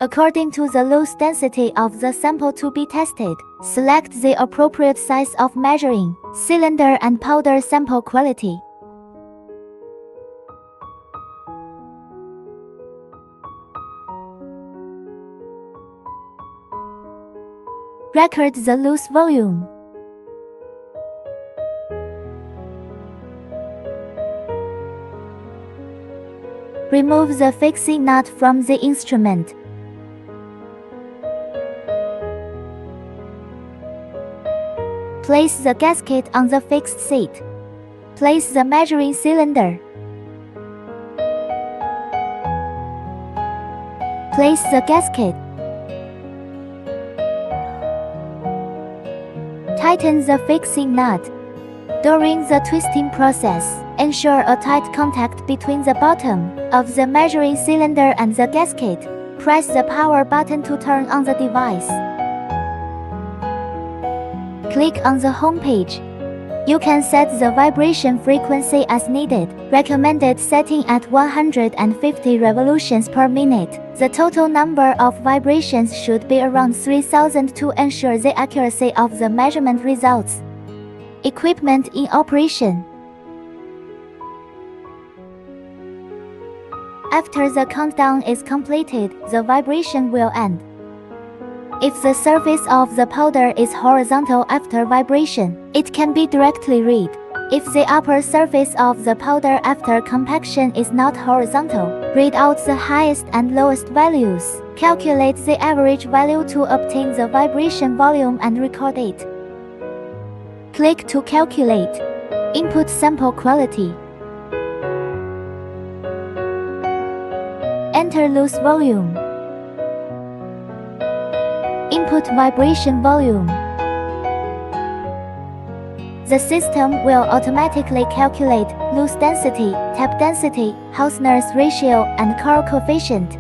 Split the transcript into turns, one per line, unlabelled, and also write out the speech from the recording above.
According to the loose density of the sample to be tested, select the appropriate size of measuring cylinder and powder sample quality. Record the loose volume. Remove the fixing nut from the instrument. Place the gasket on the fixed seat. Place the measuring cylinder. Place the gasket. Tighten the fixing nut. During the twisting process, ensure a tight contact between the bottom of the measuring cylinder and the gasket. Press the power button to turn on the device. Click on the home page. You can set the vibration frequency as needed, recommended setting at 150 revolutions per minute. The total number of vibrations should be around 3000 to ensure the accuracy of the measurement results. Equipment in operation. After the countdown is completed, the vibration will end. If the surface of the powder is horizontal after vibration, it can be directly read. If the upper surface of the powder after compaction is not horizontal, read out the highest and lowest values. Calculate the average value to obtain the vibration volume and record it. Click to calculate. Input sample quality. Enter loose volume. Input vibration volume. The system will automatically calculate loose density, tap density, Hausner's ratio, and Carl coefficient.